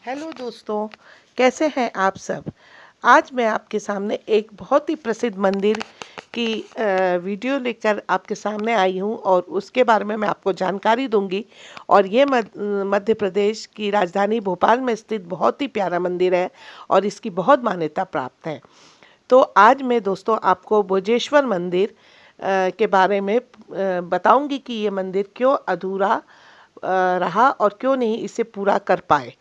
Hello दोस्तों, कैसे हैं आप सब। आज मैं आपके सामने एक बहुत ही प्रसिद्ध मंदिर की वीडियो लेकर आपके सामने आई हूं और उसके बारे में मैं आपको जानकारी दूंगी। और ये मध्य प्रदेश की राजधानी भोपाल में स्थित बहुत ही प्यारा मंदिर है और इसकी बहुत मान्यता प्राप्त है। तो आज मैं दोस्तों आपको भोजेश्वर मंदिर के बारे में बताऊंगी कि ये मंदिर क्यों अधूरा रहा और क्यों नहीं इसे पूरा कर पाए।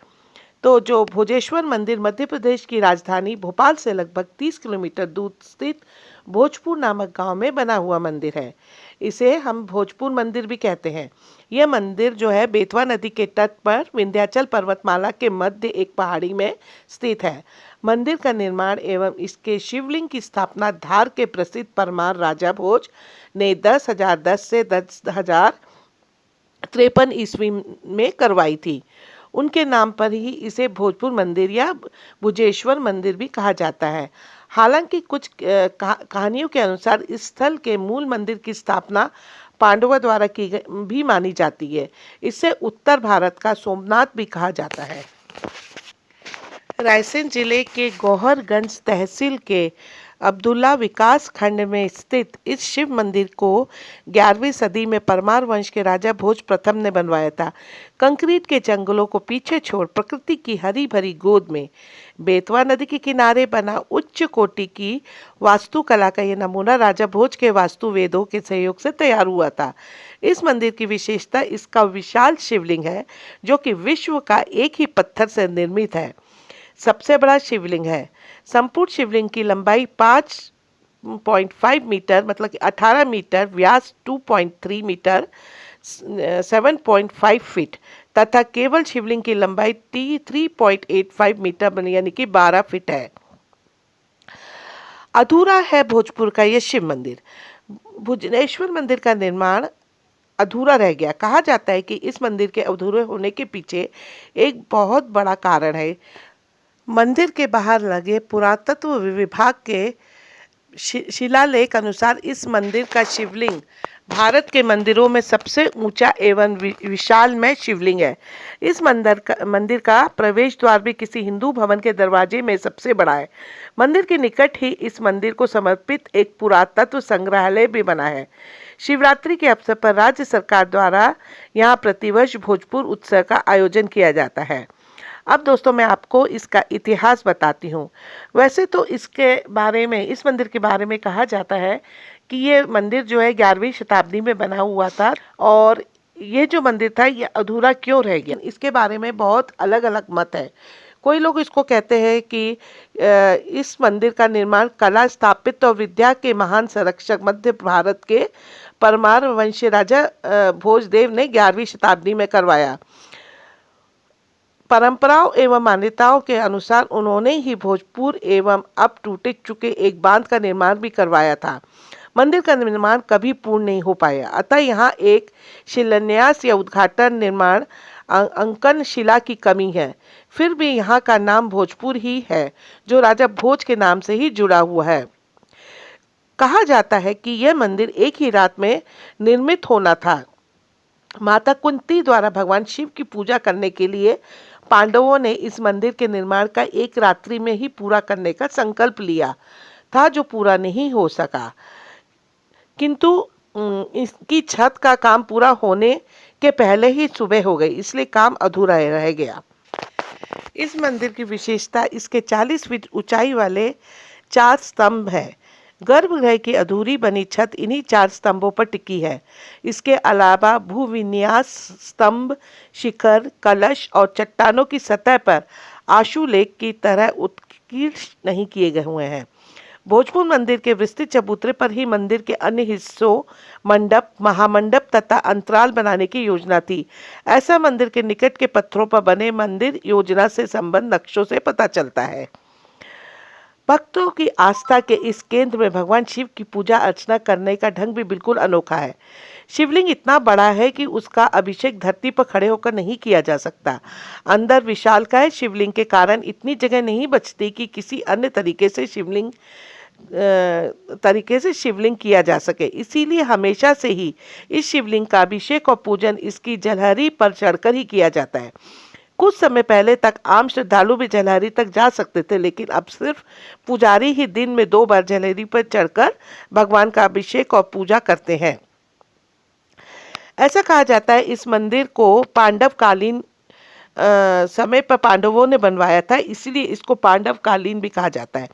तो जो भोजेश्वर मंदिर मध्य प्रदेश की राजधानी भोपाल से लगभग 30 किलोमीटर दूर स्थित भोजपुर नामक गांव में बना हुआ मंदिर है। इसे हम भोजपुर मंदिर भी कहते हैं। यह मंदिर जो है बेतवा नदी के तट पर विंध्याचल पर्वतमाला के मध्य एक पहाड़ी में स्थित है। मंदिर का निर्माण एवं इसके शिवलिंग की स्थापना धार के प्रसिद्ध परमार राजा भोज ने 10,010 से 10,053 ईस्वी में करवाई थी। उनके नाम पर ही इसे भोजपुर मंदिर या भुजेश्वर मंदिर भी कहा जाता है। हालांकि कुछ कहानियों के अनुसार इस स्थल के मूल मंदिर की स्थापना पांडवों द्वारा की गई भी मानी जाती है। इसे उत्तर भारत का सोमनाथ भी कहा जाता है। रायसेन जिले के गौहरगंज तहसील के अब्दुल्ला विकास खंड में स्थित इस शिव मंदिर को 11वीं सदी में परमार वंश के राजा भोज प्रथम ने बनवाया था। कंक्रीट के जंगलों को पीछे छोड़ प्रकृति की हरी भरी गोद में बेतवा नदी के किनारे बना उच्च कोटि की वास्तुकला का यह नमूना राजा भोज के वास्तु वेदों के सहयोग से तैयार हुआ था। इस मंदिर की विशेषता इसका विशाल शिवलिंग है, जो कि विश्व का एक ही पत्थर से निर्मित है। सबसे बड़ा शिवलिंग है। संपूर्ण शिवलिंग की लंबाई 5.5 मीटर मतलब कि 18 मीटर, व्यास 2.3 मीटर 7.5 फीट तथा केवल शिवलिंग की लंबाई 3.85 मीटर यानी कि 12 फीट है। अधूरा है भोजपुर का यह शिव मंदिर। भुजनेश्वर मंदिर का निर्माण अधूरा रह गया। कहा जाता है कि इस मंदिर के अधूरे होने के पीछे एक बहुत बड़ा कारण है। मंदिर के बाहर लगे पुरातत्व विभाग के शिलालेख अनुसार इस मंदिर का शिवलिंग भारत के मंदिरों में सबसे ऊंचा एवं विशाल में शिवलिंग है। इस मंदिर का प्रवेश द्वार भी किसी हिंदू भवन के दरवाजे में सबसे बड़ा है। मंदिर के निकट ही इस मंदिर को समर्पित एक पुरातत्व संग्रहालय भी बना है। शिवरात्रि के अवसर पर राज्य सरकार द्वारा यहाँ प्रतिवर्ष भोजपुर उत्सव का आयोजन किया जाता है। अब दोस्तों मैं आपको इसका इतिहास बताती हूँ। वैसे तो इसके बारे में इस मंदिर के बारे में कहा जाता है कि ये मंदिर जो है 11वीं शताब्दी में बना हुआ था और ये जो मंदिर था ये अधूरा क्यों रह गया, इसके बारे में बहुत अलग अलग मत है। कोई लोग इसको कहते हैं कि इस मंदिर का निर्माण कला स्थापित और विद्या के महान संरक्षक मध्य भारत के परमार वंशीय राजा भोजदेव ने 11वीं शताब्दी में करवाया। परंपराओं एवं मान्यताओं के अनुसार उन्होंने ही भोजपुर एवं अब टूटे चुके एक बांध का निर्माण भी करवाया था। मंदिर का निर्माण कभी पूर्ण नहीं हो पाया, अतः यहाँ एक शिलान्यास या उद्घाटन निर्माण अंकन शिला की कमी है। फिर भी यहाँ का नाम भोजपुर ही है, जो राजा भोज के नाम से ही जुड़ा हुआ है। कहा जाता है कि यह मंदिर एक ही रात में निर्मित होना था। माता कुंती द्वारा भगवान शिव की पूजा करने के लिए पांडवों ने इस मंदिर के निर्माण का एक रात्रि में ही पूरा करने का संकल्प लिया था, जो पूरा नहीं हो सका। किंतु इसकी छत का काम पूरा होने के पहले ही सुबह हो गई, इसलिए काम अधूरा रह गया। इस मंदिर की विशेषता इसके 40 फीट ऊंचाई वाले 4 स्तंभ हैं। गर्भगृह की अधूरी बनी छत इन्हीं 4 स्तंभों पर टिकी है। इसके अलावा भूविन्यास स्तंभ, शिखर, कलश और चट्टानों की सतह पर आशुलेख की तरह उत्कीर्ण नहीं किए गए हुए हैं। भोजपुर मंदिर के विस्तृत चबूतरे पर ही मंदिर के अन्य हिस्सों मंडप, महामंडप तथा अंतराल बनाने की योजना थी। ऐसा मंदिर के निकट के पत्थरों पर बने मंदिर योजना से संबंध नक्शों से पता चलता है। भक्तों की आस्था के इस केंद्र में भगवान शिव की पूजा अर्चना करने का ढंग भी बिल्कुल अनोखा है। शिवलिंग इतना बड़ा है कि उसका अभिषेक धरती पर खड़े होकर नहीं किया जा सकता। अंदर विशालकाय शिवलिंग के कारण इतनी जगह नहीं बचती कि किसी अन्य तरीके से शिवलिंग किया जा सके। इसीलिए हमेशा से ही इस शिवलिंग का अभिषेक और पूजन इसकी जलहरी पर चढ़कर ही किया जाता है। कुछ समय पहले तक आम श्रद्धालु भी जलहरी तक जा सकते थे, लेकिन अब सिर्फ पुजारी ही दिन में 2 बार जलहरी पर चढ़कर भगवान का अभिषेक और पूजा करते हैं। ऐसा कहा जाता है इस मंदिर को पांडव कालीन समय पर पांडवों ने बनवाया था, इसीलिए इसको पांडव कालीन भी कहा जाता है।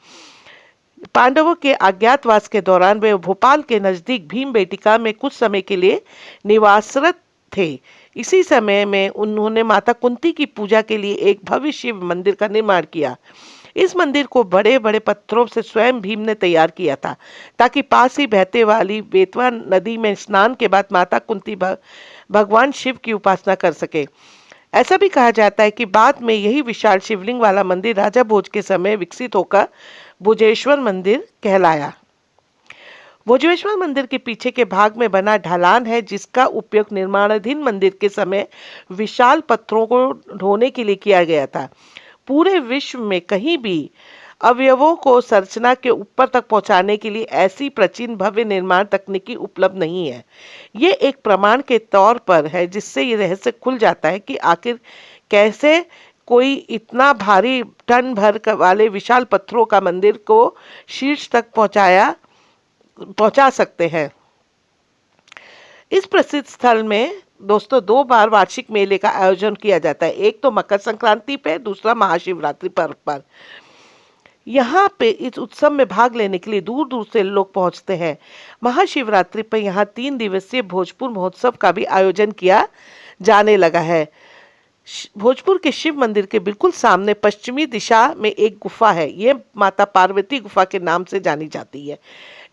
पांडवों के अज्ञातवास के दौरान वे भोपाल के नजदीक भीमबेटका में कुछ समय के लिए निवासरत थे। इसी समय में उन्होंने माता कुंती की पूजा के लिए एक भव्य शिव मंदिर का निर्माण किया। इस मंदिर को बड़े बड़े पत्थरों से स्वयं भीम ने तैयार किया था, ताकि पास ही बहते वाली बेतवा नदी में स्नान के बाद माता कुंती भगवान शिव की उपासना कर सके। ऐसा भी कहा जाता है कि बाद में यही विशाल शिवलिंग वाला मंदिर राजा भोज के समय विकसित होकर भोजेश्वर मंदिर कहलाया। भोजेश्वर मंदिर के पीछे के भाग में बना ढलान है, जिसका उपयोग निर्माणाधीन मंदिर के समय विशाल पत्थरों को ढोने के लिए किया गया था। पूरे विश्व में कहीं भी अवयवों को संरचना के ऊपर तक पहुंचाने के लिए ऐसी प्राचीन भव्य निर्माण तकनीकी उपलब्ध नहीं है। ये एक प्रमाण के तौर पर है, जिससे ये रहस्य खुल जाता है कि आखिर कैसे कोई इतना भारी टन भर वाले विशाल पत्थरों का मंदिर को शीर्ष तक पहुंचा सकते हैं। इस प्रसिद्ध स्थल में दोस्तों 2 बार वार्षिक मेले का आयोजन किया जाता है, एक तो मकर संक्रांति पे, दूसरा महाशिवरात्रि पर्व पर। यहाँ पे इस उत्सव में भाग लेने के लिए दूर दूर से लोग पहुंचते हैं। महाशिवरात्रि पर यहाँ 3 दिवसीय भोजपुर महोत्सव का भी आयोजन किया जाने लगा है। भोजपुर के शिव मंदिर के बिल्कुल सामने पश्चिमी दिशा में एक गुफा है। ये माता पार्वती गुफा के नाम से जानी जाती है।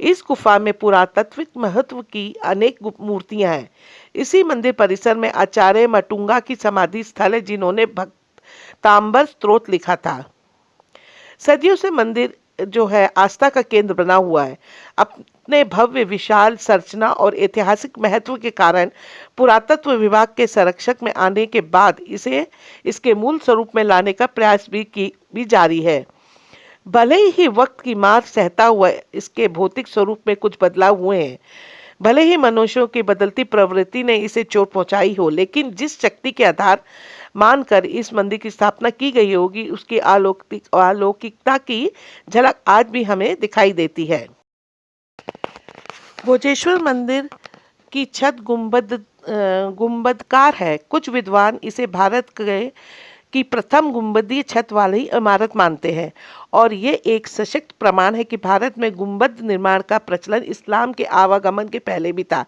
इस गुफा में पुरातात्विक महत्व की अनेक मूर्तियां हैं। इसी मंदिर परिसर में आचार्य मटुंगा की समाधि स्थल है, जिन्होंने भक्तांबर स्तोत्र लिखा था। सदियों से मंदिर जो है आस्था का केंद्र बना हुआ है। अपने भव्य विशाल संरचना और ऐतिहासिक महत्व के कारण पुरातत्व विभाग के संरक्षक में आने के बाद इसे इसके मूल स्वरूप में लाने का प्रयास भी जारी है। भले ही वक्त की मार सहता हुआ इसके भौतिक स्वरूप में कुछ बदलाव हुए हैं, भले ही मनुष्यों की बदलती प्रवृत्ति ने इसे चोट पहुंचाई हो, लेकिन जिस शक्ति के आधार मानकर इस मंदिर की स्थापना की गई होगी, उसकी अलौकिकता की झलक आज भी हमें दिखाई देती है। भोजेश्वर मंदिर की छत गुंबदकार है। कुछ विद्वान इसे भारत की प्रथम गुंबदीय छत वाली इमारत मानते हैं, और ये एक सशक्त प्रमाण है कि भारत में गुंबद निर्माण का प्रचलन इस्लाम के आवागमन के पहले भी था।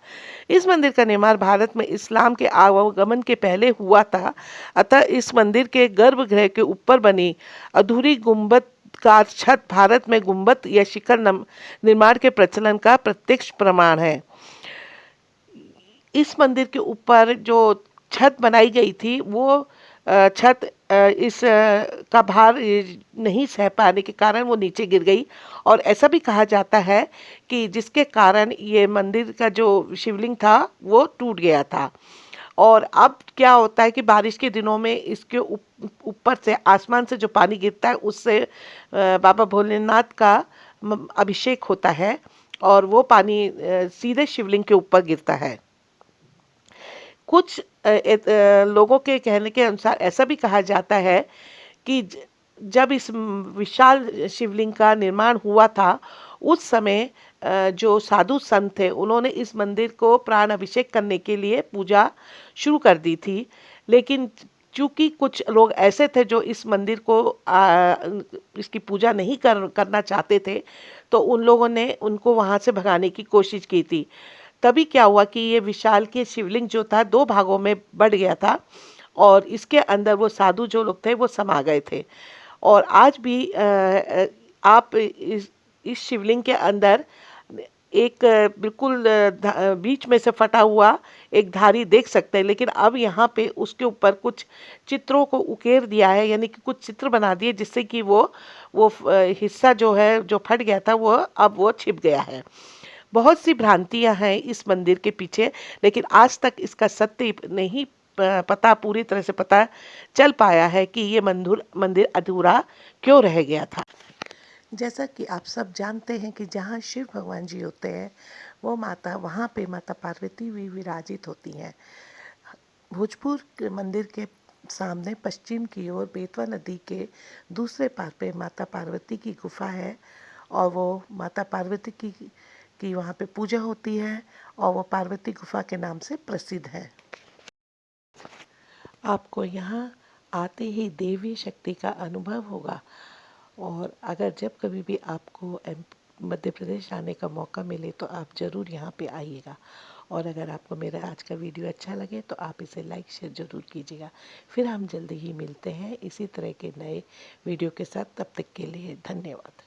इस मंदिर का निर्माण भारत में इस्लाम के आवागमन के पहले हुआ था, अतः इस मंदिर के गर्भगृह के ऊपर बनी अधूरी गुंबद का छत भारत में गुंबद या शिखर निर्माण के प्रचलन का प्रत्यक्ष प्रमाण है। इस मंदिर के ऊपर जो छत बनाई गई थी, वो छत इस का भार नहीं सह पाने के कारण वो नीचे गिर गई, और ऐसा भी कहा जाता है कि जिसके कारण ये मंदिर का जो शिवलिंग था वो टूट गया था। और अब क्या होता है कि बारिश के दिनों में इसके ऊपर से आसमान से जो पानी गिरता है, उससे बाबा भोलेनाथ का अभिषेक होता है, और वो पानी सीधे शिवलिंग के ऊपर गिरता है। कुछ लोगों के कहने के अनुसार ऐसा भी कहा जाता है कि जब इस विशाल शिवलिंग का निर्माण हुआ था, उस समय जो साधु संत थे, उन्होंने इस मंदिर को प्राण अभिषेक करने के लिए पूजा शुरू कर दी थी, लेकिन चूंकि कुछ लोग ऐसे थे जो इस मंदिर को इसकी पूजा नहीं करना चाहते थे, तो उन लोगों ने उनको वहाँ से भगाने की कोशिश की थी। तभी क्या हुआ कि ये विशाल के शिवलिंग जो था 2 भागों में बढ़ गया था, और इसके अंदर वो साधु जो लोग थे वो समा गए थे। और आज भी आप इस शिवलिंग के अंदर एक बिल्कुल बीच में से फटा हुआ एक धारी देख सकते हैं, लेकिन अब यहाँ पे उसके ऊपर कुछ चित्रों को उकेर दिया है, यानी कि कुछ चित्र बना दिए, जिससे कि वो हिस्सा जो है जो फट गया था वो अब वो छिप गया है। बहुत सी भ्रांतियां हैं इस मंदिर के पीछे, लेकिन आज तक इसका सत्य नहीं पता पूरी तरह से पता चल पाया है कि ये मंदिर अधूरा क्यों रह गया था। जैसा कि आप सब जानते हैं कि जहाँ शिव भगवान जी होते हैं, वो वहाँ पे माता पार्वती भी विराजित होती हैं। भोजपुर के मंदिर के सामने पश्चिम की ओर बेतवा नदी के दूसरे पार पे माता पार्वती की गुफा है और वो माता पार्वती की वहाँ पे पूजा होती है और वो पार्वती गुफा के नाम से प्रसिद्ध है। आपको यहाँ आते ही देवी शक्ति का अनुभव होगा और अगर जब कभी भी आपको मध्य प्रदेश आने का मौका मिले तो आप ज़रूर यहाँ पे आइएगा। और अगर आपको मेरा आज का वीडियो अच्छा लगे तो आप इसे लाइक शेयर ज़रूर कीजिएगा। फिर हम जल्दी ही मिलते हैं इसी तरह के नए वीडियो के साथ। तब तक के लिए धन्यवाद।